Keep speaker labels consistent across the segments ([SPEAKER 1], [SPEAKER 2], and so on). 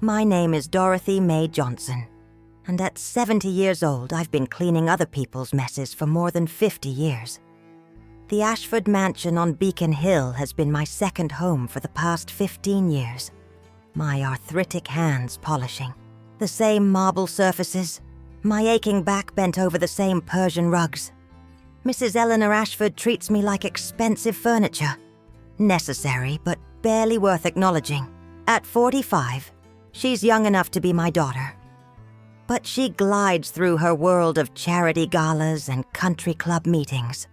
[SPEAKER 1] My name is Dorothy Mae Johnson, and at 70 years old, I've been cleaning other people's messes for more than 50 years. The Ashford Mansion on Beacon Hill has been my second home for the past 15 years. My arthritic hands polishing, the same marble surfaces, my aching back bent over the same Persian rugs. Mrs. Eleanor Ashford treats me like expensive furniture. Necessary, but barely worth acknowledging. At 45, she's young enough to be my daughter. But she glides through her world of charity galas and country club meetings,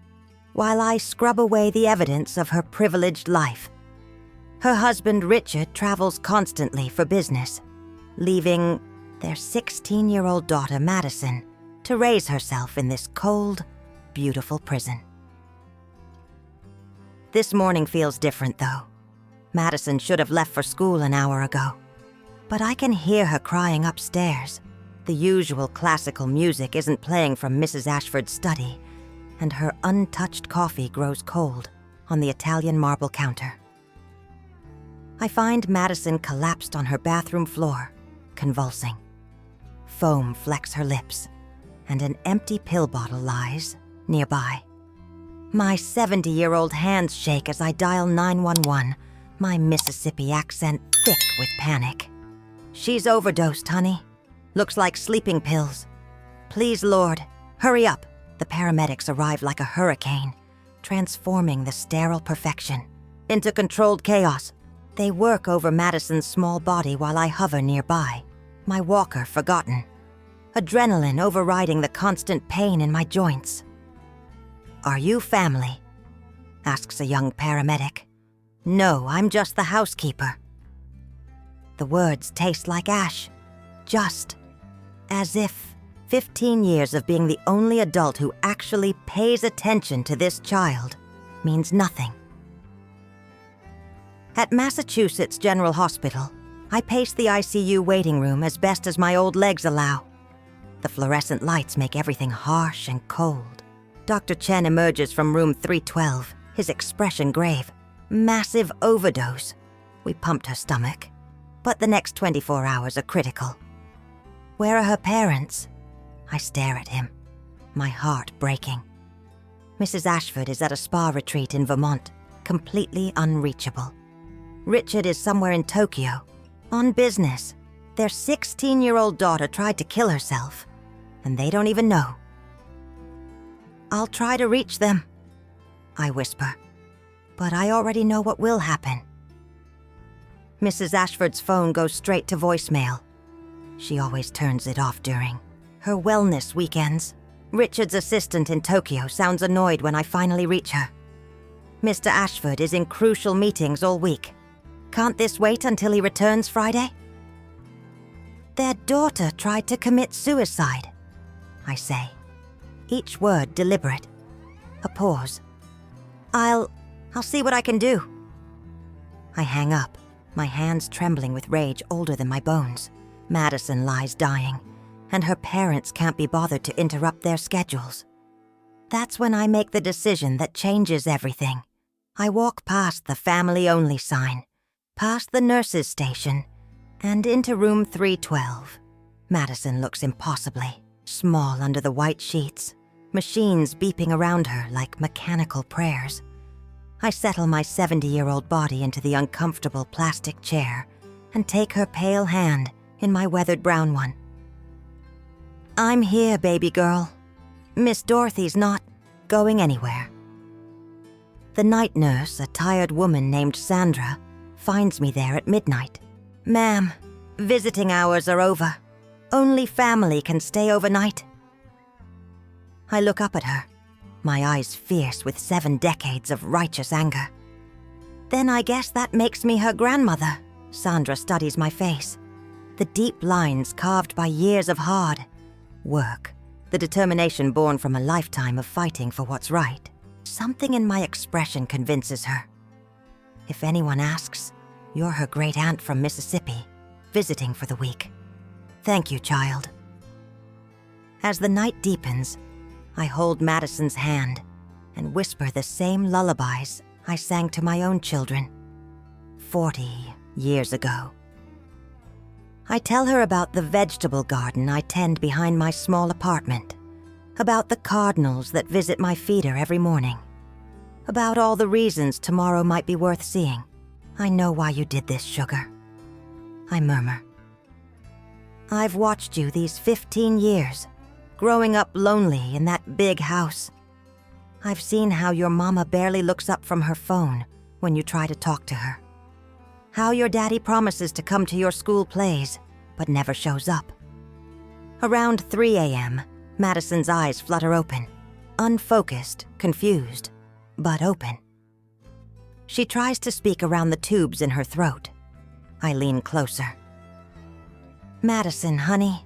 [SPEAKER 1] while I scrub away the evidence of her privileged life. Her husband, Richard, travels constantly for business, leaving their 16-year-old daughter, Madison, to raise herself in this cold, beautiful prison. This morning feels different, though. Madison should have left for school an hour ago, but I can hear her crying upstairs. The usual classical music isn't playing from Mrs. Ashford's study, and her untouched coffee grows cold on the Italian marble counter. I find Madison collapsed on her bathroom floor, convulsing. Foam flecks her lips, and an empty pill bottle lies nearby. My 70-year-old hands shake as I dial 911, my Mississippi accent thick with panic. She's overdosed, honey. Looks like sleeping pills. Please, Lord, hurry up. The paramedics arrive like a hurricane, transforming the sterile perfection into controlled chaos. They work over Madison's small body while I hover nearby, my walker forgotten. Adrenaline overriding the constant pain in my joints. "Are you family?" asks a young paramedic. "No, I'm just the housekeeper." The words taste like ash, just as if 15 years of being the only adult who actually pays attention to this child means nothing. At Massachusetts General Hospital, I pace the ICU waiting room as best as my old legs allow. The fluorescent lights make everything harsh and cold. Dr. Chen emerges from room 312, his expression grave. Massive overdose. We pumped her stomach, but the next 24 hours are critical. Where are her parents? I stare at him, my heart breaking. Mrs. Ashford is at a spa retreat in Vermont, completely unreachable. Richard is somewhere in Tokyo, on business. Their 16-year-old daughter tried to kill herself, and they don't even know. "I'll try to reach them," I whisper, but I already know what will happen. Mrs. Ashford's phone goes straight to voicemail. She always turns it off during her wellness weekends. Richard's assistant in Tokyo sounds annoyed when I finally reach her. "Mr. Ashford is in crucial meetings all week. Can't this wait until he returns Friday?" "Their daughter tried to commit suicide," I say, each word deliberate. A pause. I'll see what I can do." I hang up, my hands trembling with rage older than my bones. Madison lies dying, and her parents can't be bothered to interrupt their schedules. That's when I make the decision that changes everything. I walk past the family-only sign, past the nurse's station, and into room 312. Madison looks impossibly small under the white sheets, machines beeping around her like mechanical prayers. I settle my 70-year-old body into the uncomfortable plastic chair and take her pale hand in my weathered brown one. "I'm here, baby girl. Miss Dorothy's not going anywhere." The night nurse, a tired woman named Sandra, finds me there at midnight. "Ma'am, visiting hours are over. Only family can stay overnight." I look up at her, my eyes fierce with 7 decades of righteous anger. "Then I guess that makes me her grandmother." Sandra studies my face. The deep lines carved by years of hard work, the determination born from a lifetime of fighting for what's right. Something in my expression convinces her. "If anyone asks, you're her great-aunt from Mississippi, visiting for the week. Thank you, child." As the night deepens, I hold Madison's hand and whisper the same lullabies I sang to my own children 40 years ago. I tell her about the vegetable garden I tend behind my small apartment, about the cardinals that visit my feeder every morning, about all the reasons tomorrow might be worth seeing. I know why you did this, sugar. I murmur. I've watched you these 15 years, growing up lonely in that big house. I've seen how your mama barely looks up from her phone when you try to talk to her. How your daddy promises to come to your school plays, but never shows up. Around 3 a.m., Madison's eyes flutter open, unfocused, confused, but open. She tries to speak around the tubes in her throat. I lean closer. Madison, honey,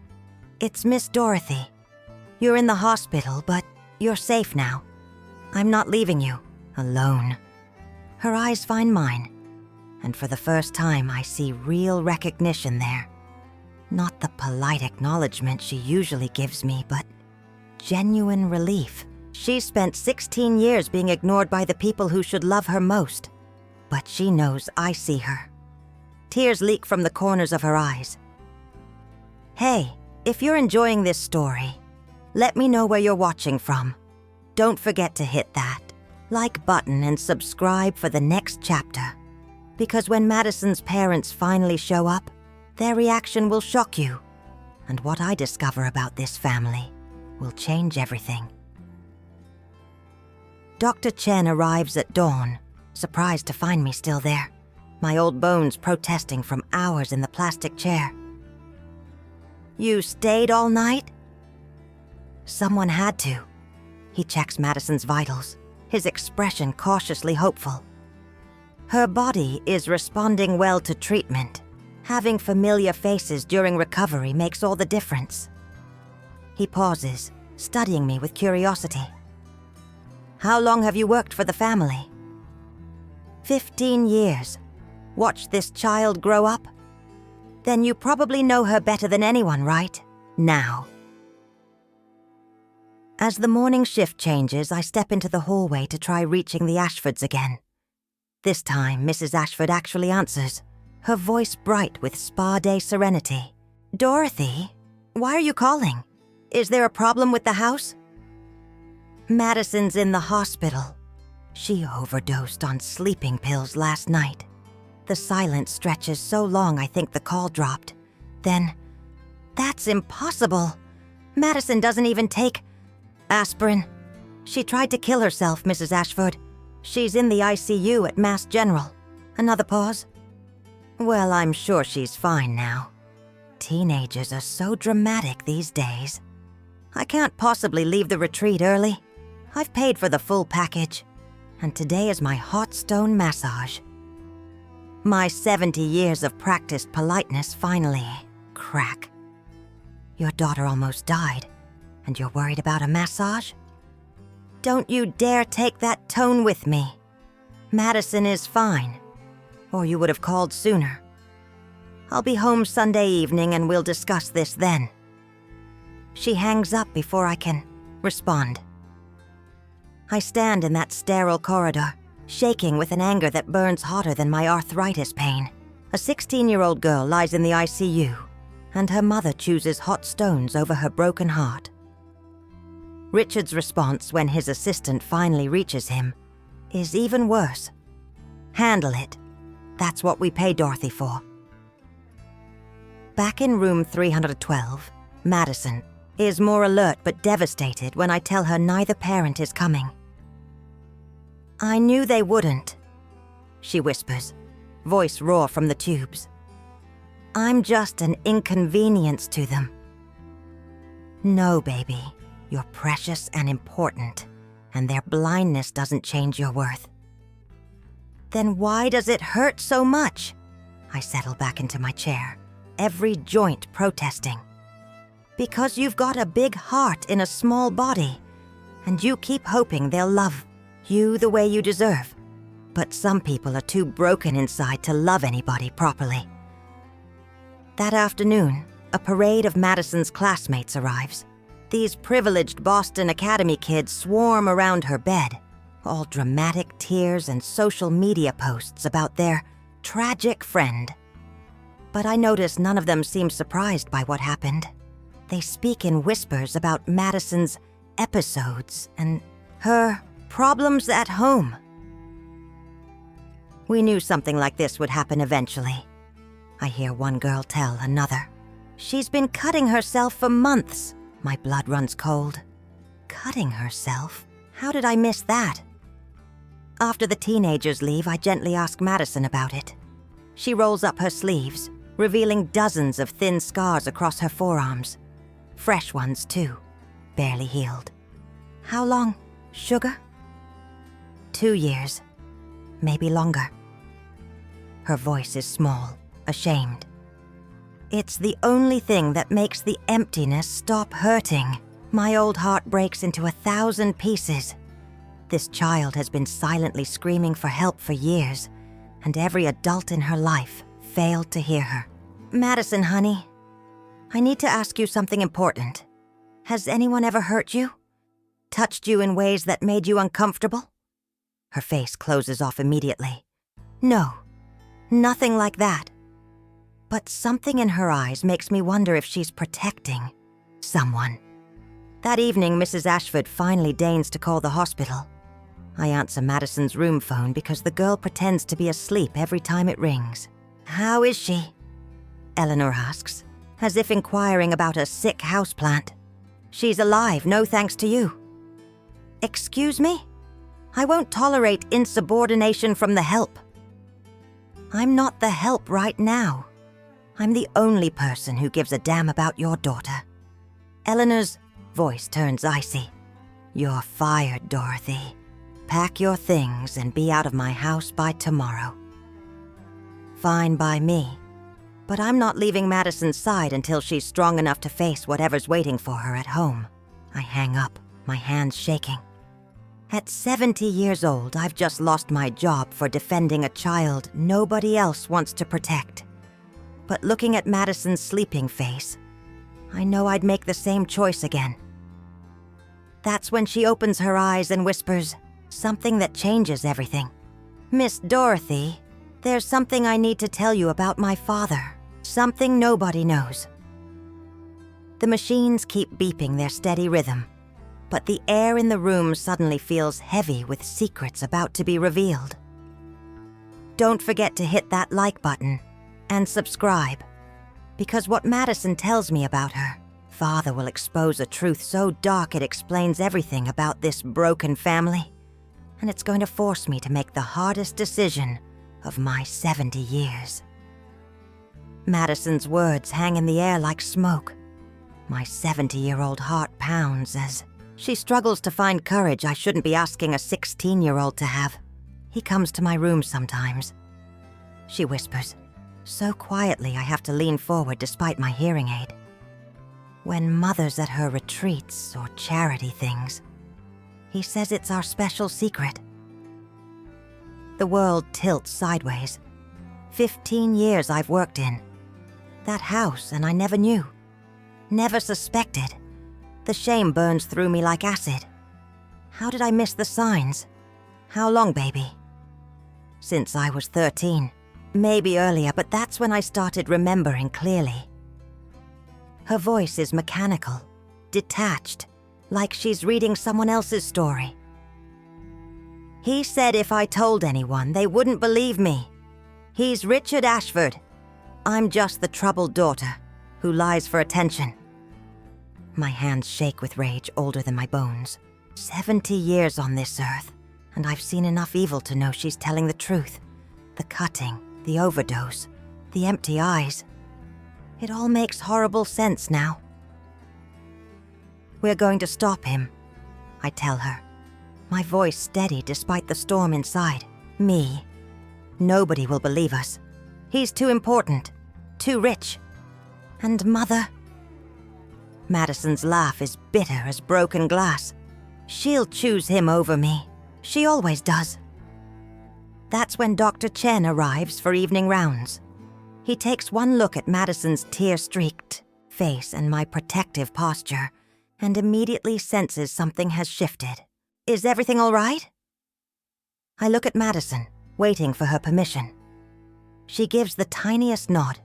[SPEAKER 1] it's Miss Dorothy. You're in the hospital, but you're safe now. I'm not leaving you alone. Her eyes find mine, and for the first time I see real recognition there. Not the polite acknowledgement she usually gives me, but genuine relief. She spent 16 years being ignored by the people who should love her most, but she knows I see her. Tears leak from the corners of her eyes. Hey, if you're enjoying this story, let me know where you're watching from. Don't forget to hit that like button and subscribe for the next chapter. Because when Madison's parents finally show up, their reaction will shock you. And what I discover about this family will change everything. Dr. Chen arrives at dawn, surprised to find me still there, my old bones protesting from hours in the plastic chair. You stayed all night? Someone had to. He checks Madison's vitals, his expression cautiously hopeful. Her body is responding well to treatment. Having familiar faces during recovery makes all the difference. He pauses, studying me with curiosity. How long have you worked for the family? 15 years. Watched this child grow up? Then you probably know her better than anyone, right? Now. As the morning shift changes, I step into the hallway to try reaching the Ashfords again. This time, Mrs. Ashford actually answers, her voice bright with spa day serenity. Dorothy, why are you calling? Is there a problem with the house? Madison's in the hospital. She overdosed on sleeping pills last night. The silence stretches so long I think the call dropped. Then, that's impossible. Madison doesn't even take aspirin. She tried to kill herself, Mrs. Ashford. She's in the ICU at Mass General. Another pause. Well, I'm sure she's fine now. Teenagers are so dramatic these days. I can't possibly leave the retreat early. I've paid for the full package, and today is my hot stone massage. My 70 years of practiced politeness finally crack. Your daughter almost died, and you're worried about a massage? Don't you dare take that tone with me. Madison is fine, or you would have called sooner. I'll be home Sunday evening and we'll discuss this then. She hangs up before I can respond. I stand in that sterile corridor, shaking with an anger that burns hotter than my arthritis pain. A 16-year-old girl lies in the ICU, and her mother chooses hot stones over her broken heart. Richard's response when his assistant finally reaches him is even worse. Handle it. That's what we pay Dorothy for. Back in room 312, Madison is more alert but devastated when I tell her neither parent is coming. I knew they wouldn't, she whispers, voice raw from the tubes. I'm just an inconvenience to them. No, baby, you're precious and important, and their blindness doesn't change your worth. Then why does it hurt so much? I settle back into my chair, every joint protesting. Because you've got a big heart in a small body, and you keep hoping they'll love you the way you deserve. But some people are too broken inside to love anybody properly. That afternoon, a parade of Madison's classmates arrives. These privileged Boston Academy kids swarm around her bed, all dramatic tears and social media posts about their tragic friend. but I notice none of them seem surprised by what happened. They speak in whispers about Madison's episodes and her problems at home. We knew something like this would happen eventually. I hear one girl tell another. She's been cutting herself for months. My blood runs cold. Cutting herself? How did I miss that? After the teenagers leave, I gently ask Madison about it. She rolls up her sleeves, revealing dozens of thin scars across her forearms. Fresh ones, too, barely healed. How long, sugar? 2 years, maybe longer. Her voice is small, ashamed. It's the only thing that makes the emptiness stop hurting. My old heart breaks into 1,000 pieces. This child has been silently screaming for help for years, and every adult in her life failed to hear her. Madison, honey, I need to ask you something important. Has anyone ever hurt you? Touched you in ways that made you uncomfortable? Her face closes off immediately. No, nothing like that. But something in her eyes makes me wonder if she's protecting someone. That evening, Mrs. Ashford finally deigns to call the hospital. I answer Madison's room phone because the girl pretends to be asleep every time it rings. How is she? Eleanor asks, as if inquiring about a sick houseplant. She's alive, no thanks to you. Excuse me? I won't tolerate insubordination from the help. I'm not the help right now. I'm the only person who gives a damn about your daughter. Eleanor's voice turns icy. You're fired, Dorothy. Pack your things and be out of my house by tomorrow. Fine by me, but I'm not leaving Madison's side until she's strong enough to face whatever's waiting for her at home. I hang up, my hands shaking. At 70 years old, I've just lost my job for defending a child nobody else wants to protect. But looking at Madison's sleeping face, I know I'd make the same choice again. That's when she opens her eyes and whispers, something that changes everything. Miss Dorothy, there's something I need to tell you about my father. Something nobody knows. The machines keep beeping their steady rhythm, but the air in the room suddenly feels heavy with secrets about to be revealed. Don't forget to hit that like button and subscribe, because what Madison tells me about her, Father will expose a truth so dark it explains everything about this broken family, and it's going to force me to make the hardest decision of my 70 years. Madison's words hang in the air like smoke. My 70-year-old heart pounds as she struggles to find courage I shouldn't be asking a 16-year-old to have. He comes to my room sometimes. She whispers, so quietly I have to lean forward despite my hearing aid. When Mother's at her retreats or charity things, he says it's our special secret. The world tilts sideways. 15 years I've worked in. That house, and I never knew. Never suspected. The shame burns through me like acid. How did I miss the signs? How long, baby? Since I was 13. Maybe earlier, but that's when I started remembering clearly. Her voice is mechanical, detached, like she's reading someone else's story. He said if I told anyone, they wouldn't believe me. He's Richard Ashford. I'm just the troubled daughter who lies for attention. My hands shake with rage older than my bones. 70 years on this earth, and I've seen enough evil to know she's telling the truth. The cutting, the overdose, the empty eyes. It all makes horrible sense now. We're going to stop him, I tell her, my voice steady despite the storm inside. Me. Nobody will believe us. He's too important, too rich. And Mother? Madison's laugh is bitter as broken glass. She'll choose him over me. She always does. That's when Dr. Chen arrives for evening rounds. He takes one look at Madison's tear-streaked face and my protective posture, and immediately senses something has shifted. Is everything all right? I look at Madison, waiting for her permission. She gives the tiniest nod,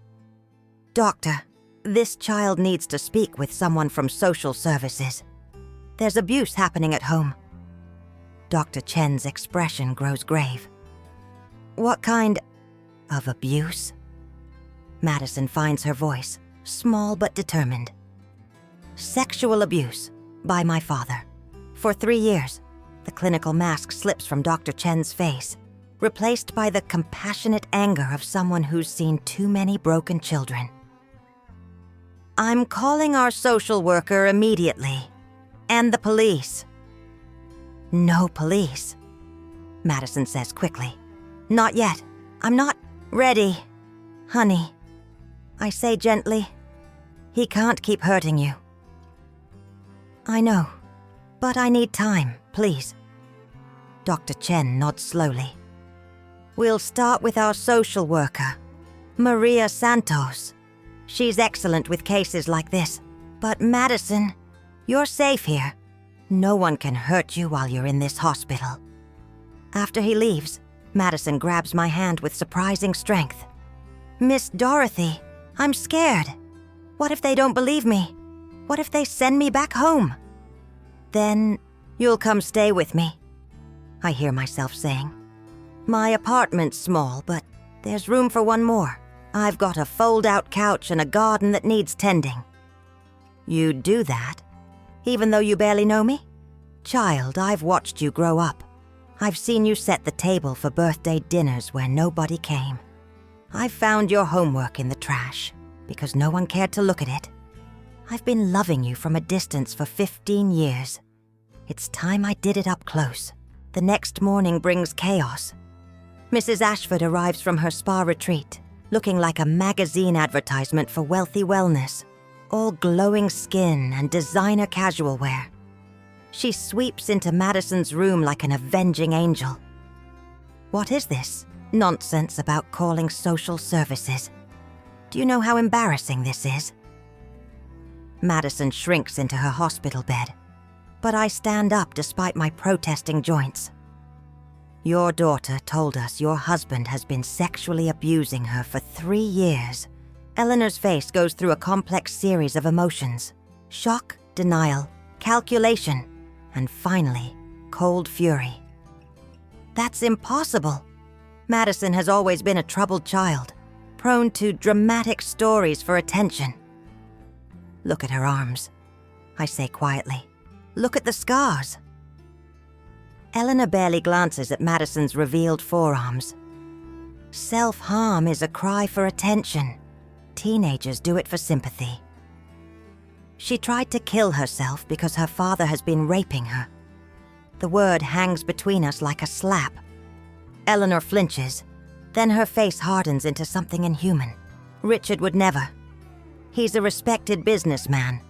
[SPEAKER 1] Doctor, this child needs to speak with someone from social services. There's abuse happening at home. Dr. Chen's expression grows grave. What kind of abuse? Madison finds her voice, small but determined. Sexual abuse by my father. For 3 years, the clinical mask slips from Dr. Chen's face, replaced by the compassionate anger of someone who's seen too many broken children. I'm calling our social worker immediately. And the police. No police, Madison says quickly. Not yet. I'm not ready. Honey, I say gently, he can't keep hurting you. I know, but I need time, please. Dr. Chen nods slowly. We'll start with our social worker, Maria Santos. She's excellent with cases like this. But Madison, you're safe here. No one can hurt you while you're in this hospital. After he leaves, Madison grabs my hand with surprising strength. Miss Dorothy, I'm scared. What if they don't believe me? What if they send me back home? Then you'll come stay with me, I hear myself saying. My apartment's small, but there's room for one more. I've got a fold-out couch and a garden that needs tending. You'd do that, even though you barely know me? Child, I've watched you grow up. I've seen you set the table for birthday dinners where nobody came. I've found your homework in the trash because no one cared to look at it. I've been loving you from a distance for 15 years. It's time I did it up close. The next morning brings chaos. Mrs. Ashford arrives from her spa retreat, looking like a magazine advertisement for wealthy wellness, all glowing skin and designer casual wear. She sweeps into Madison's room like an avenging angel. What is this nonsense about calling social services? Do you know how embarrassing this is? Madison shrinks into her hospital bed, but I stand up despite my protesting joints. Your daughter told us your husband has been sexually abusing her for 3 years. Eleanor's face goes through a complex series of emotions. Shock, denial, calculation, and finally, cold fury. That's impossible. Madison has always been a troubled child, prone to dramatic stories for attention. Look at her arms, I say quietly. Look at the scars. Eleanor barely glances at Madison's revealed forearms. Self-harm is a cry for attention. Teenagers do it for sympathy. She tried to kill herself because her father has been raping her. The word hangs between us like a slap. Eleanor flinches, then her face hardens into something inhuman. Richard would never. He's a respected businessman,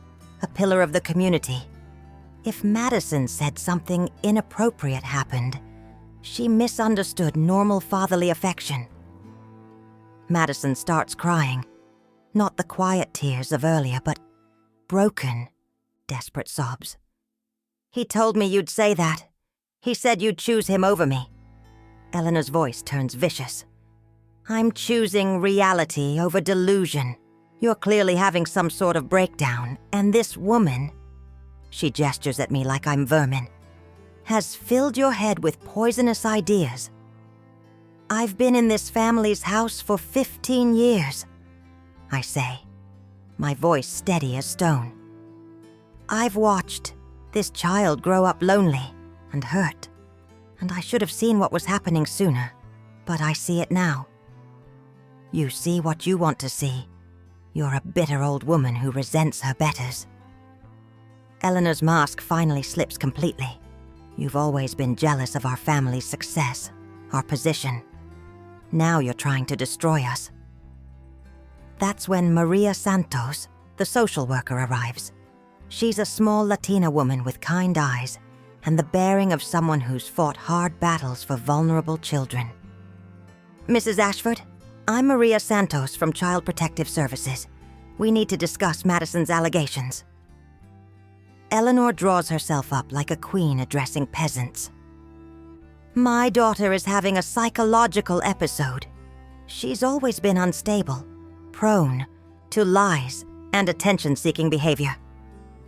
[SPEAKER 1] a pillar of the community. If Madison said something inappropriate happened, she misunderstood normal fatherly affection. Madison starts crying, not the quiet tears of earlier, but broken, desperate sobs. He told me you'd say that. He said you'd choose him over me. Eleanor's voice turns vicious. I'm choosing reality over delusion. You're clearly having some sort of breakdown, and this woman, she gestures at me like I'm vermin, has filled your head with poisonous ideas. I've been in this family's house for 15 years, I say, my voice steady as stone. I've watched this child grow up lonely and hurt, and I should have seen what was happening sooner, but I see it now. You see what you want to see. You're a bitter old woman who resents her betters. Eleanor's mask finally slips completely. You've always been jealous of our family's success, our position. Now you're trying to destroy us. That's when Maria Santos, the social worker, arrives. She's a small Latina woman with kind eyes and the bearing of someone who's fought hard battles for vulnerable children. Mrs. Ashford, I'm Maria Santos from Child Protective Services. We need to discuss Madison's allegations. Eleanor draws herself up like a queen addressing peasants. My daughter is having a psychological episode. She's always been unstable, prone to lies and attention-seeking behavior.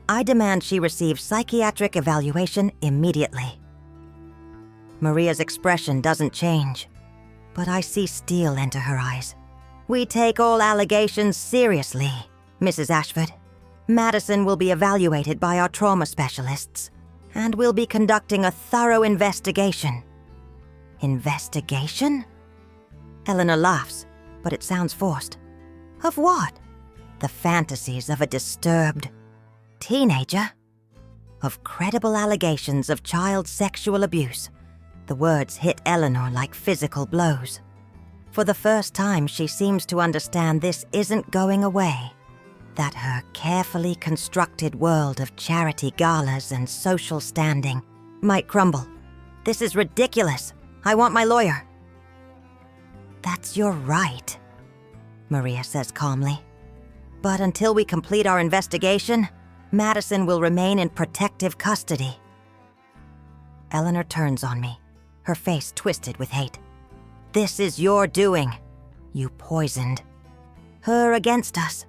[SPEAKER 1] I demand she receive psychiatric evaluation immediately. Maria's expression doesn't change, but I see steel enter her eyes. We take all allegations seriously, Mrs. Ashford. Madison will be evaluated by our trauma specialists, and we'll be conducting a thorough investigation. Investigation? Eleanor laughs, but it sounds forced. Of what? The fantasies of a disturbed teenager? Of credible allegations of child sexual abuse. The words hit Eleanor like physical blows. For the first time, she seems to understand this isn't going away. That her carefully constructed world of charity galas and social standing might crumble. This is ridiculous. I want my lawyer. That's your right, Maria says calmly. But until we complete our investigation, Madison will remain in protective custody. Eleanor turns on me, her face twisted with hate. This is your doing. You poisoned her against us.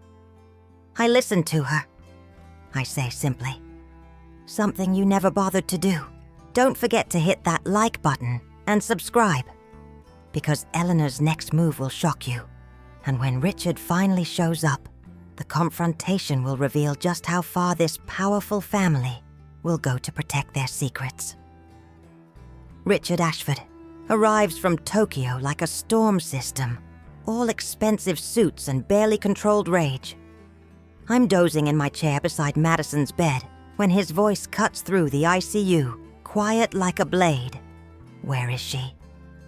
[SPEAKER 1] I listened to her, I say simply. Something you never bothered to do. Don't forget to hit that like button and subscribe, because Eleanor's next move will shock you. And when Richard finally shows up, the confrontation will reveal just how far this powerful family will go to protect their secrets. Richard Ashford arrives from Tokyo like a storm system, all expensive suits and barely controlled rage. I'm dozing in my chair beside Madison's bed when his voice cuts through the ICU, quiet like a blade. Where is she?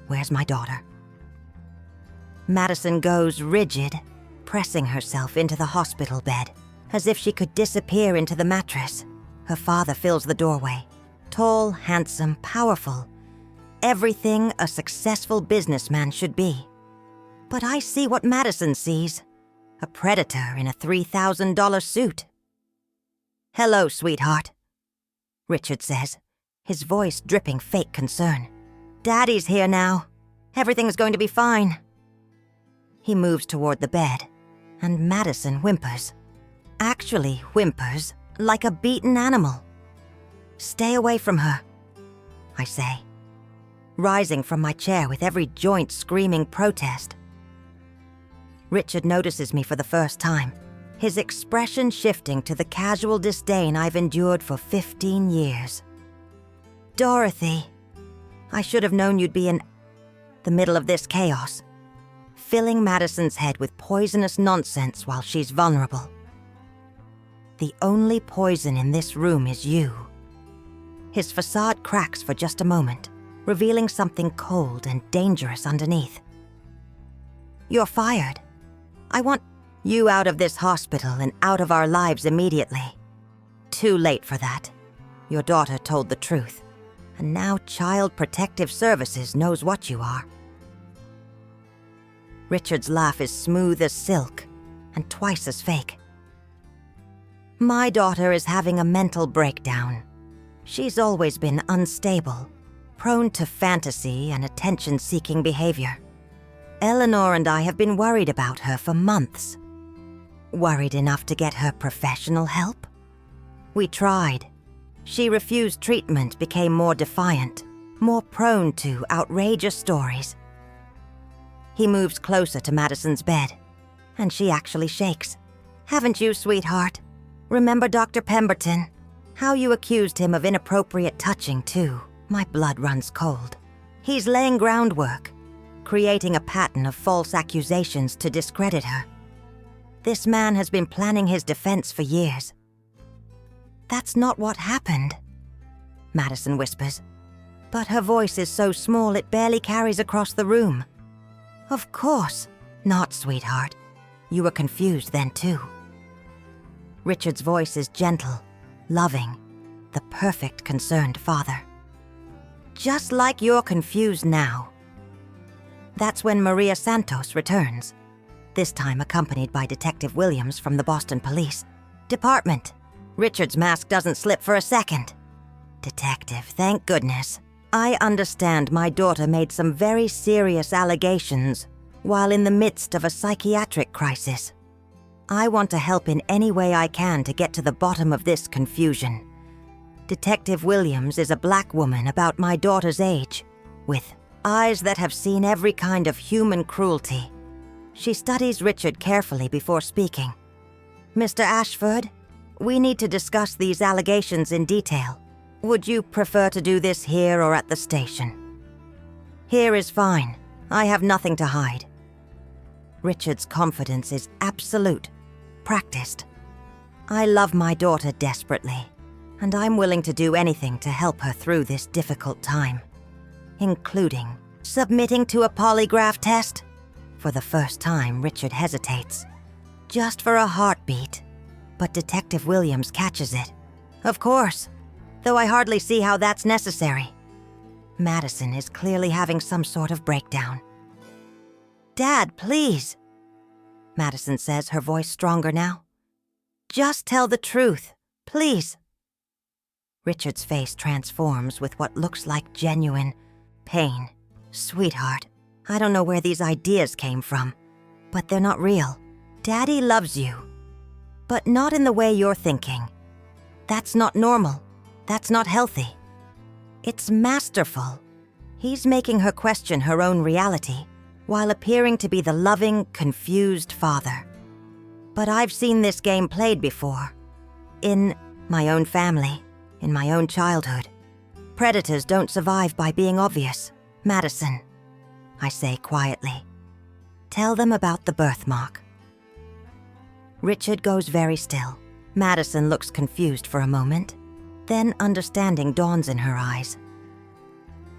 [SPEAKER 1] Where's my daughter? Madison goes rigid, pressing herself into the hospital bed, as if she could disappear into the mattress. Her father fills the doorway. Tall, handsome, powerful. Everything a successful businessman should be. But I see what Madison sees. A predator in a $3,000 suit. Hello, sweetheart, Richard says, his voice dripping fake concern. Daddy's here now. Everything's going to be fine. He moves toward the bed, and Madison whimpers. Actually whimpers like a beaten animal. Stay away from her, I say, rising from my chair with every joint screaming protest. Richard notices me for the first time, his expression shifting to the casual disdain I've endured for 15 years. Dorothy, I should have known you'd be in the middle of this chaos, filling Madison's head with poisonous nonsense while she's vulnerable. The only poison in this room is you. His facade cracks for just a moment, revealing something cold and dangerous underneath. You're fired. I want you out of this hospital and out of our lives immediately. Too late for that. Your daughter told the truth, and now Child Protective Services knows what you are. Richard's laugh is smooth as silk and twice as fake. My daughter is having a mental breakdown. She's always been unstable, prone to fantasy and attention-seeking behavior. Eleanor and I have been worried about her for months. Worried enough to get her professional help? We tried. She refused treatment, became more defiant, more prone to outrageous stories. He moves closer to Madison's bed, and she actually shakes. Haven't you, sweetheart? Remember Dr. Pemberton? How you accused him of inappropriate touching, too. My blood runs cold. He's laying groundwork, creating a pattern of false accusations to discredit her. This man has been planning his defense for years. That's not what happened, Madison whispers, but her voice is so small it barely carries across the room. Of course not, sweetheart. You were confused then too. Richard's voice is gentle, loving, the perfect concerned father. Just like you're confused now. That's when Maria Santos returns, this time accompanied by Detective Williams from the Boston Police Department. Richard's mask doesn't slip for a second. Detective, thank goodness. I understand my daughter made some very serious allegations while in the midst of a psychiatric crisis. I want to help in any way I can to get to the bottom of this confusion. Detective Williams is a black woman about my daughter's age, with eyes that have seen every kind of human cruelty. She studies Richard carefully before speaking. Mr. Ashford, we need to discuss these allegations in detail. Would you prefer to do this here or at the station? Here is fine. I have nothing to hide. Richard's confidence is absolute, practiced. I love my daughter desperately, and I'm willing to do anything to help her through this difficult time, including submitting to a polygraph test. For the first time, Richard hesitates, just for a heartbeat, but Detective Williams catches it. Of course, though I hardly see how that's necessary. Madison is clearly having some sort of breakdown. Dad, please, Madison says, her voice stronger now. Just tell the truth, please. Richard's face transforms with what looks like genuine pain. Sweetheart, I don't know where these ideas came from, but they're not real. Daddy loves you, but not in the way you're thinking. That's not normal. That's not healthy. It's masterful. He's making her question her own reality, while appearing to be the loving, confused father. But I've seen this game played before. In my own family, in my own childhood. Predators don't survive by being obvious. Madison, I say quietly, tell them about the birthmark. Richard goes very still. Madison looks confused for a moment. Then understanding dawns in her eyes.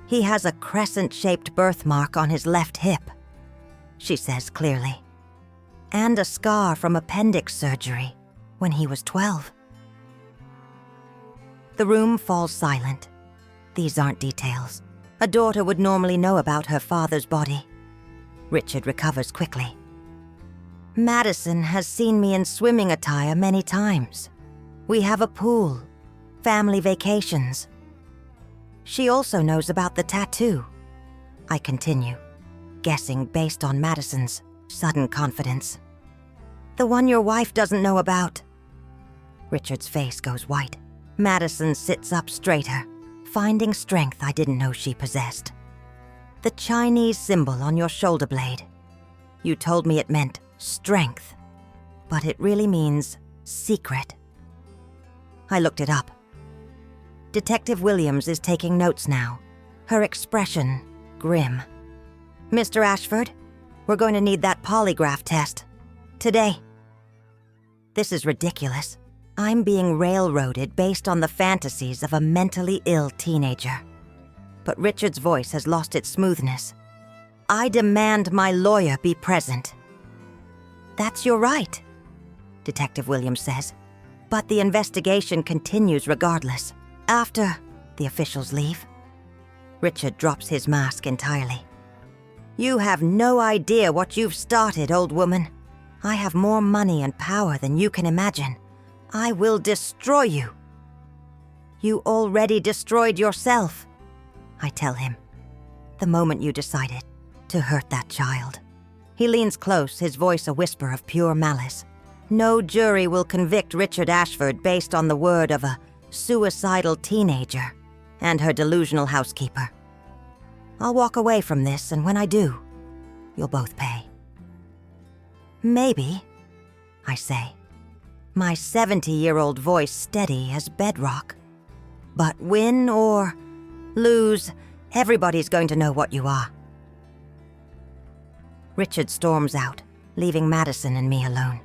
[SPEAKER 1] He has a crescent-shaped birthmark on his left hip, she says clearly, and a scar from appendix surgery when he was 12. The room falls silent. These aren't details. A daughter would normally know about her father's body. Richard recovers quickly. Madison has seen me in swimming attire many times. We have a pool, family vacations. She also knows about the tattoo. I continue, guessing based on Madison's sudden confidence. The one your wife doesn't know about. Richard's face goes white. Madison sits up straighter, finding strength I didn't know she possessed. The Chinese symbol on your shoulder blade. You told me it meant strength, but it really means secret. I looked it up. Detective Williams is taking notes now, her expression grim. Mr. Ashford, we're going to need that polygraph test. Today. This is ridiculous. I'm being railroaded based on the fantasies of a mentally ill teenager. But Richard's voice has lost its smoothness. I demand my lawyer be present. That's your right, Detective Williams says. But the investigation continues regardless, after the officials leave. Richard drops his mask entirely. You have no idea what you've started, old woman. I have more money and power than you can imagine. I will destroy you. You already destroyed yourself, I tell him, the moment you decided to hurt that child. He leans close, his voice a whisper of pure malice. No jury will convict Richard Ashford based on the word of a suicidal teenager and her delusional housekeeper. I'll walk away from this, and when I do, you'll both pay. Maybe, I say, my 70-year-old voice steady as bedrock. But win or lose, everybody's going to know what you are. Richard storms out, leaving Madison and me alone.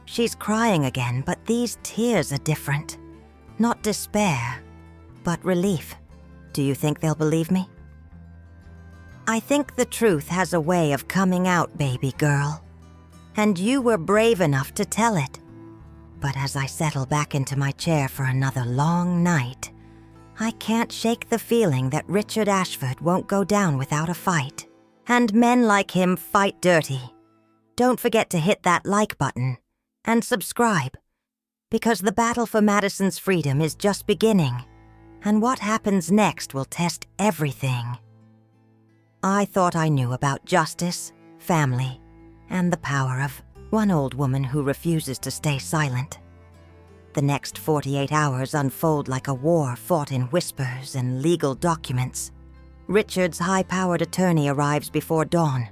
[SPEAKER 1] She's crying again, but these tears are different. Not despair, but relief. Do you think they'll believe me? I think the truth has a way of coming out, baby girl. And you were brave enough to tell it. But as I settle back into my chair for another long night, I can't shake the feeling that Richard Ashford won't go down without a fight. And men like him fight dirty. Don't forget to hit that like button and subscribe, because the battle for Madison's freedom is just beginning, and what happens next will test everything. I thought I knew about justice, family, and the power of One old woman who refuses to stay silent. The next 48 hours unfold like a war fought in whispers and legal documents. Richard's high-powered attorney arrives before dawn.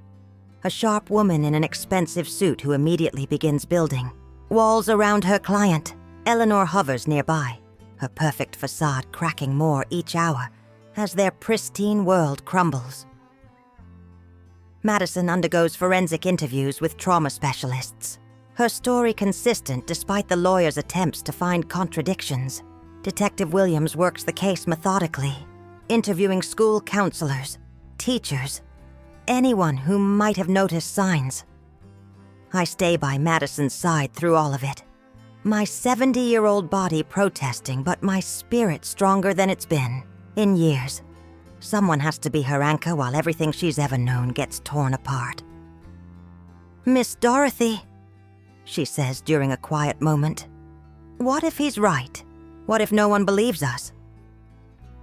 [SPEAKER 1] A sharp woman in an expensive suit who immediately begins building walls around her client. Eleanor hovers nearby, her perfect facade cracking more each hour as their pristine world crumbles. Madison undergoes forensic interviews with trauma specialists. Her story consistent despite the lawyer's attempts to find contradictions. Detective Williams works the case methodically, interviewing school counselors, teachers, anyone who might have noticed signs. I stay by Madison's side through all of it. My 70-year-old body protesting, but my spirit stronger than it's been in years. Someone has to be her anchor while everything she's ever known gets torn apart. "Miss Dorothy," she says during a quiet moment. "What if he's right? What if no one believes us?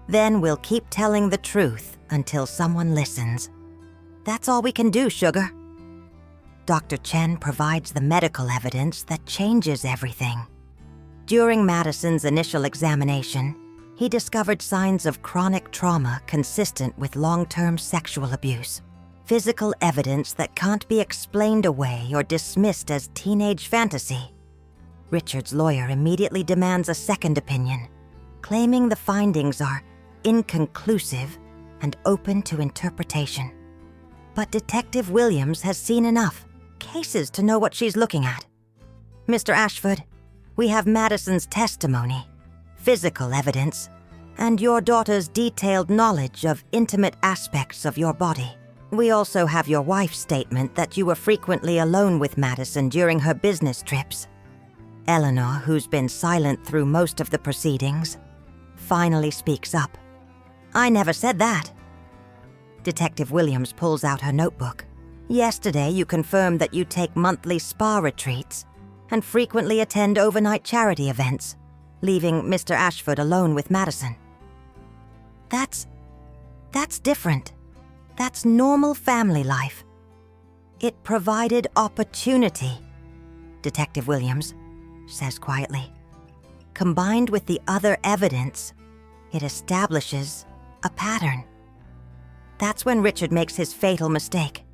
[SPEAKER 1] Then we'll keep telling the truth until someone listens. That's all we can do, sugar." Dr. Chen provides the medical evidence that changes everything. During Madison's initial examination, he discovered signs of chronic trauma consistent with long-term sexual abuse. Physical evidence that can't be explained away or dismissed as teenage fantasy. Richard's lawyer immediately demands a second opinion, claiming the findings are inconclusive and open to interpretation. But Detective Williams has seen enough cases to know what she's looking at. "Mr. Ashford, we have Madison's testimony, physical evidence, and your daughter's detailed knowledge of intimate aspects of your body. We also have your wife's statement that you were frequently alone with Madison during her business trips." Eleanor, who's been silent through most of the proceedings, finally speaks up. "I never said that." Detective Williams pulls out her notebook. "Yesterday you confirmed that you take monthly spa retreats and frequently attend overnight charity events, leaving Mr. Ashford alone with Madison." That's different. That's normal family life. It provided opportunity," Detective Williams says quietly. "Combined with the other evidence, it establishes a pattern." That's when Richard makes his fatal mistake.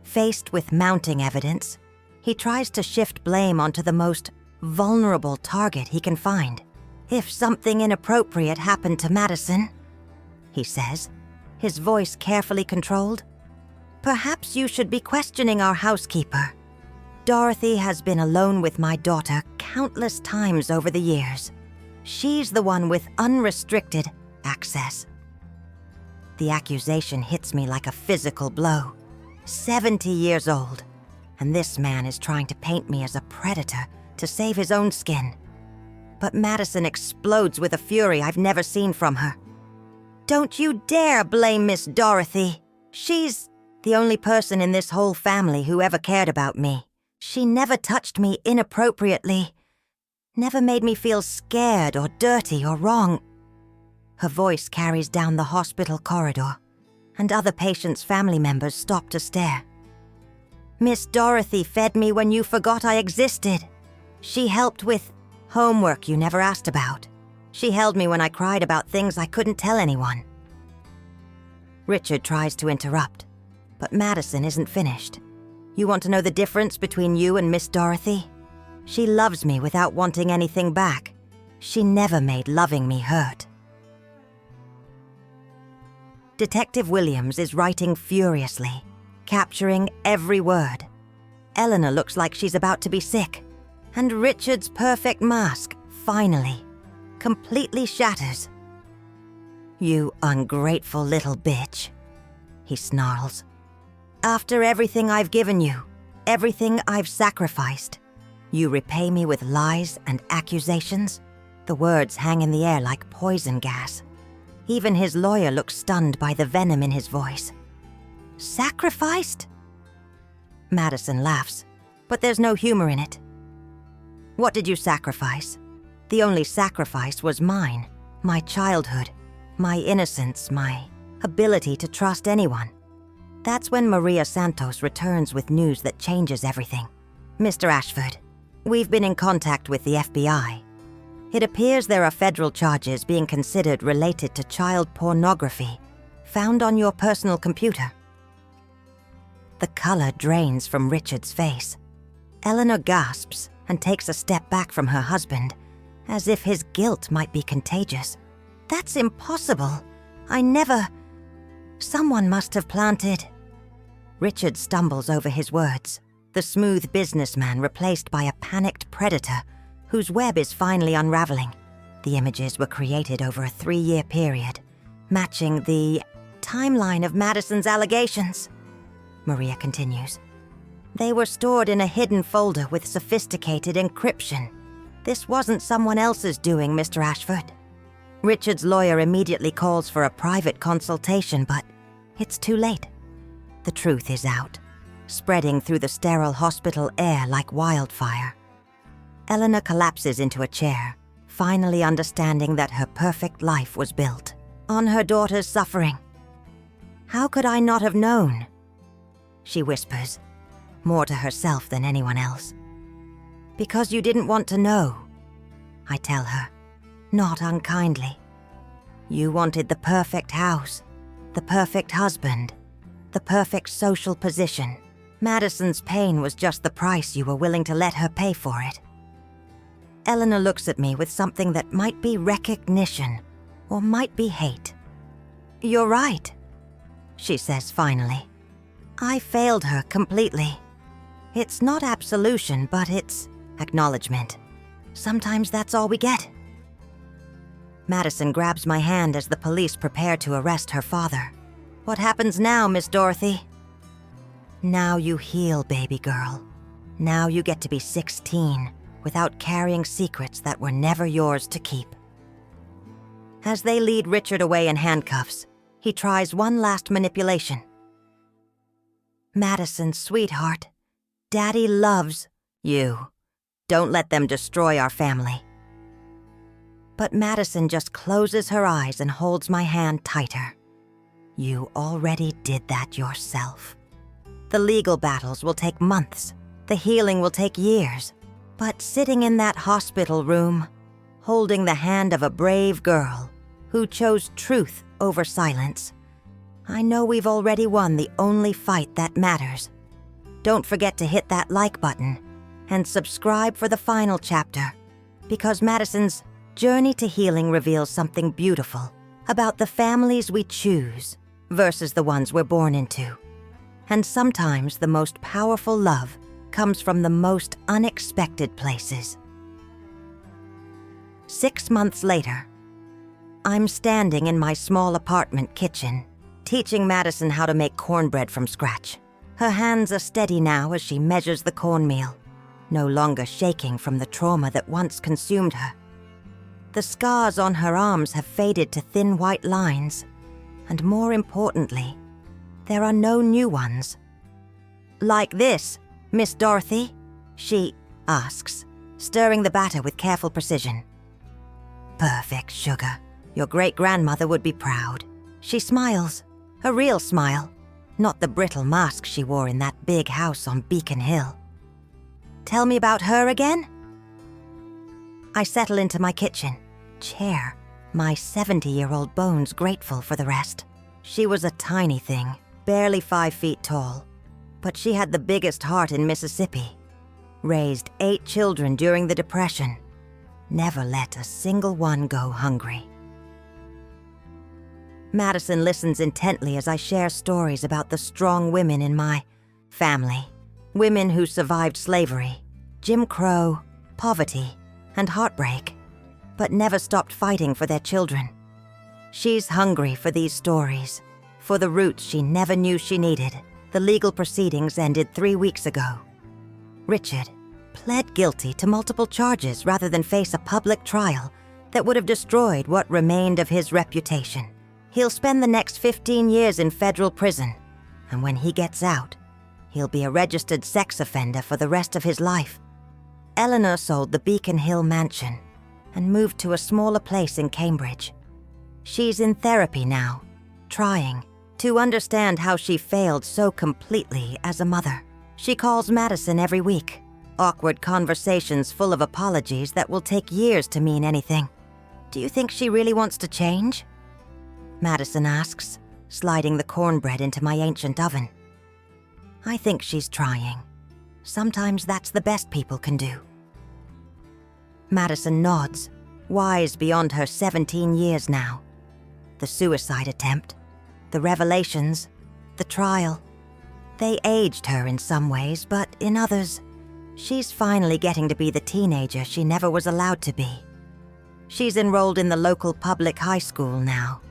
[SPEAKER 1] Faced with mounting evidence, he tries to shift blame onto the most vulnerable target he can find. "If something inappropriate happened to Madison," he says, his voice carefully controlled, "perhaps you should be questioning our housekeeper. Dorothy has been alone with my daughter countless times over the years. She's the one with unrestricted access." The accusation hits me like a physical blow. 70 years old, and this man is trying to paint me as a predator to save his own skin. But Madison explodes with a fury I've never seen from her. "Don't you dare blame Miss Dorothy. She's the only person in this whole family who ever cared about me. She never touched me inappropriately, never made me feel scared or dirty or wrong." Her voice carries down the hospital corridor, and other patients' family members stop to stare. "Miss Dorothy fed me when you forgot I existed. She helped with homework you never asked about. She held me when I cried about things I couldn't tell anyone." Richard tries to interrupt, but Madison isn't finished. "You want to know the difference between you and Miss Dorothy? She loves me without wanting anything back. She never made loving me hurt." Detective Williams is writing furiously, capturing every word. Eleanor looks like she's about to be sick, and Richard's perfect mask, finally, completely shatters. "You ungrateful little bitch," he snarls. "After everything I've given you, everything I've sacrificed, you repay me with lies and accusations?" The words hang in the air like poison gas. Even his lawyer looks stunned by the venom in his voice. "Sacrificed?" Madison laughs, but there's no humor in it. "What did you sacrifice? The only sacrifice was mine, my childhood, my innocence, my ability to trust anyone." That's when Maria Santos returns with news that changes everything. Mr. Ashford, we've been in contact with the FBI. It appears there are federal charges being considered related to child pornography found on your personal computer. The color drains from Richard's face. Eleanor gasps and takes a step back from her husband, as if his guilt might be contagious. That's impossible. Someone must have planted. Richard stumbles over his words, the smooth businessman replaced by a panicked predator whose web is finally unraveling. The images were created over a 3-year period, matching the timeline of Madison's allegations. Maria continues. They were stored in a hidden folder with sophisticated encryption. This wasn't someone else's doing, Mr. Ashford. Richard's lawyer immediately calls for a private consultation, but it's too late. The truth is out, spreading through the sterile hospital air like wildfire. Eleanor collapses into a chair, finally understanding that her perfect life was built on her daughter's suffering. How could I not have known? She whispers, more to herself than anyone else. Because you didn't want to know, I tell her, not unkindly. You wanted the perfect house, the perfect husband, the perfect social position. Madison's pain was just the price you were willing to let her pay for it. Eleanor looks at me with something that might be recognition or might be hate. You're right, she says finally. I failed her completely. It's not absolution, but it's acknowledgement. Sometimes that's all we get. Madison grabs my hand as the police prepare to arrest her father. What happens now, Miss Dorothy? Now you heal, baby girl. Now you get to be 16 without carrying secrets that were never yours to keep. As they lead Richard away in handcuffs, he tries one last manipulation. Madison, sweetheart, Daddy loves you. Don't let them destroy our family. But Madison just closes her eyes and holds my hand tighter. You already did that yourself. The legal battles will take months. The healing will take years. But sitting in that hospital room, holding the hand of a brave girl who chose truth over silence, I know we've already won the only fight that matters. Don't forget to hit that like button and subscribe for the final chapter, because Madison's journey to healing reveals something beautiful about the families we choose versus the ones we're born into. And sometimes the most powerful love comes from the most unexpected places. 6 months later, I'm standing in my small apartment kitchen, teaching Madison how to make cornbread from scratch. Her hands are steady now as she measures the cornmeal, no longer shaking from the trauma that once consumed her. The scars on her arms have faded to thin white lines, and more importantly, there are no new ones. Like this, Miss Dorothy? She asks, stirring the batter with careful precision. Perfect, sugar. Your great-grandmother would be proud. She smiles, a real smile, not the brittle mask she wore in that big house on Beacon Hill. Tell me about her again? I settle into my kitchen chair, my 70-year-old bones grateful for the rest. She was a tiny thing, barely 5 feet tall, but she had the biggest heart in Mississippi. Raised 8 children during the Depression. Never let a single one go hungry. Madison listens intently as I share stories about the strong women in my family. Women who survived slavery, Jim Crow, poverty, and heartbreak, but never stopped fighting for their children. She's hungry for these stories, for the roots she never knew she needed. The legal proceedings ended 3 weeks ago. Richard pled guilty to multiple charges rather than face a public trial that would have destroyed what remained of his reputation. He'll spend the next 15 years in federal prison, and when he gets out, he'll be a registered sex offender for the rest of his life. Eleanor sold the Beacon Hill mansion and moved to a smaller place in Cambridge. She's in therapy now, trying to understand how she failed so completely as a mother. She calls Madison every week, Awkward conversations full of apologies that will take years to mean anything. Do you think she really wants to change? Madison asks, sliding the cornbread into my ancient oven. I think she's trying. Sometimes that's the best people can do. Madison nods, wise beyond her 17 years now. The suicide attempt, the revelations, the trial. They aged her in some ways, but in others, she's finally getting to be the teenager she never was allowed to be. She's enrolled in the local public high school now,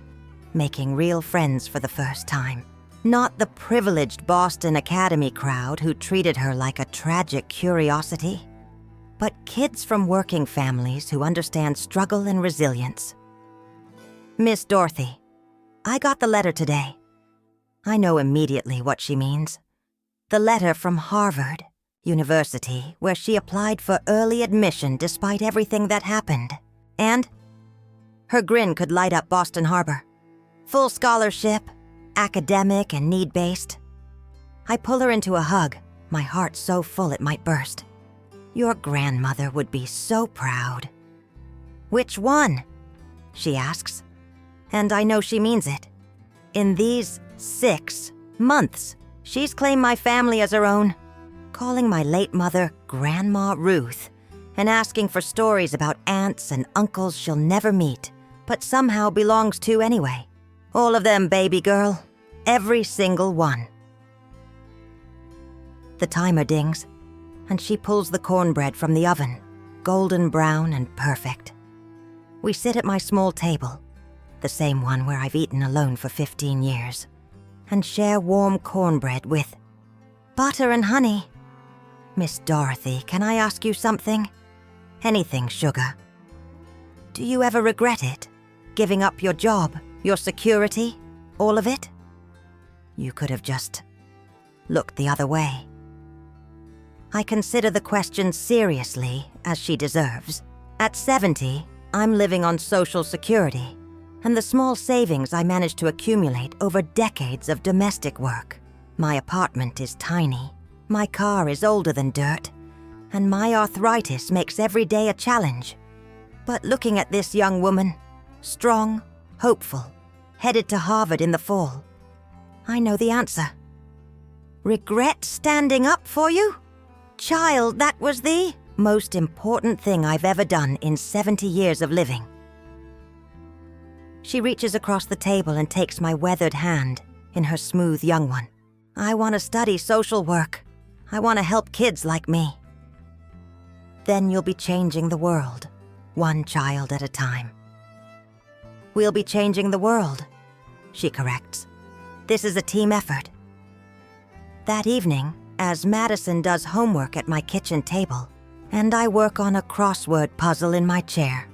[SPEAKER 1] making real friends for the first time. Not the privileged Boston Academy crowd who treated her like a tragic curiosity, but kids from working families who understand struggle and resilience. Miss Dorothy, I got the letter today. I know immediately what she means. The letter from Harvard University, where she applied for early admission despite everything that happened. And her grin could light up Boston Harbor. Full scholarship, academic and need-based. I pull her into a hug, my heart so full it might burst. Your grandmother would be so proud. Which one? She asks. And I know she means it. In these 6 months, she's claimed my family as her own, calling my late mother Grandma Ruth, and asking for stories about aunts and uncles she'll never meet, but somehow belongs to anyway. All of them, baby girl. Every single one. The timer dings, and she pulls the cornbread from the oven, golden brown and perfect. We sit at my small table, the same one where I've eaten alone for 15 years, and share warm cornbread with butter and honey. Miss Dorothy, can I ask you something? Anything, sugar. Do you ever regret it? Giving up your job, your security, all of it? You could have just looked the other way. I consider the question seriously, as she deserves. At 70, I'm living on Social Security, and the small savings I managed to accumulate over decades of domestic work. My apartment is tiny, my car is older than dirt, and my arthritis makes every day a challenge. But looking at this young woman, strong, hopeful, headed to Harvard in the fall, I know the answer. Regret standing up for you? Child, that was the most important thing I've ever done in 70 years of living. She reaches across the table and takes my weathered hand in her smooth young one. I want to study social work. I want to help kids like me. Then you'll be changing the world, one child at a time. We'll be changing the world, she corrects. This is a team effort. That evening, as Madison does homework at my kitchen table, and I work on a crossword puzzle in my chair,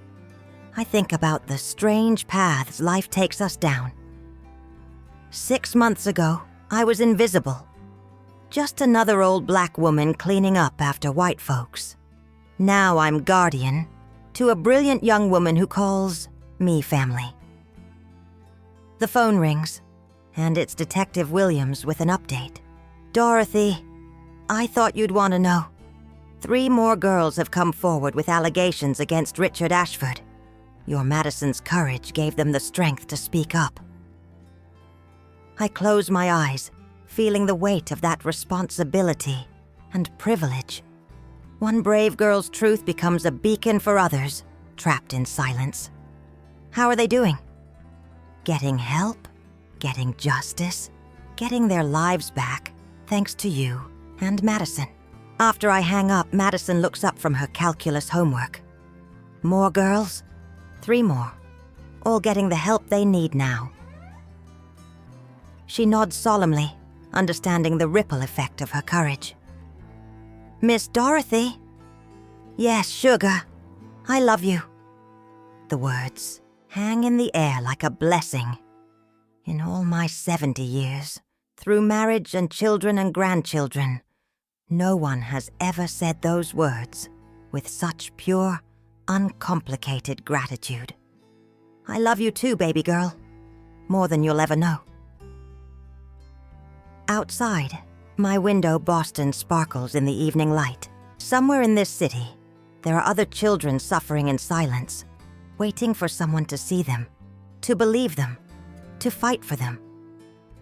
[SPEAKER 1] I think about the strange paths life takes us down. 6 months ago, I was invisible. Just another old black woman cleaning up after white folks. Now I'm guardian to a brilliant young woman who calls me family. The phone rings, and it's Detective Williams with an update. Dorothy, I thought you'd want to know. 3 more girls have come forward with allegations against Richard Ashford. Your Madison's courage gave them the strength to speak up. I close my eyes, feeling the weight of that responsibility and privilege. One brave girl's truth becomes a beacon for others, trapped in silence. How are they doing? Getting help? Getting justice? Getting their lives back, thanks to you and Madison. After I hang up, Madison looks up from her calculus homework. More girls? 3 more. All getting the help they need now. She nods solemnly, understanding the ripple effect of her courage. Miss Dorothy? Yes, sugar. I love you. The words hang in the air like a blessing. In all my 70 years, through marriage and children and grandchildren, no one has ever said those words with such pure, uncomplicated gratitude. I love you too, baby girl. More than you'll ever know. Outside, my window Boston sparkles in the evening light. Somewhere in this city, there are other children suffering in silence, waiting for someone to see them, to believe them, to fight for them.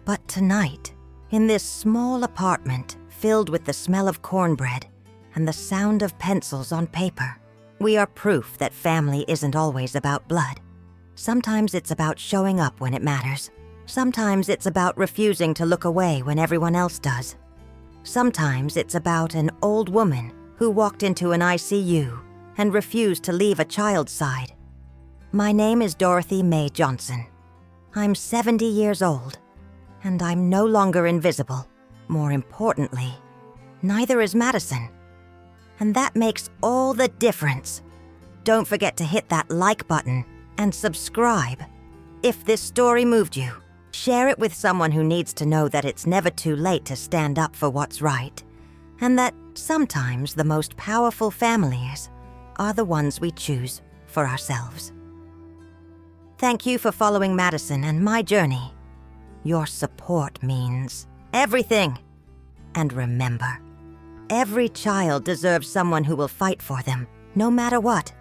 [SPEAKER 1] But tonight, in this small apartment filled with the smell of cornbread and the sound of pencils on paper, we are proof that family isn't always about blood. Sometimes it's about showing up when it matters. Sometimes it's about refusing to look away when everyone else does. Sometimes it's about an old woman who walked into an ICU and refused to leave a child's side. My name is Dorothy Mae Johnson. I'm 70 years old, and I'm no longer invisible. More importantly, neither is Madison. And that makes all the difference. Don't forget to hit that like button and subscribe. If this story moved you, share it with someone who needs to know that it's never too late to stand up for what's right, and that sometimes the most powerful families are the ones we choose for ourselves. Thank you for following Madison and my journey. Your support means everything. And remember, every child deserves someone who will fight for them, no matter what.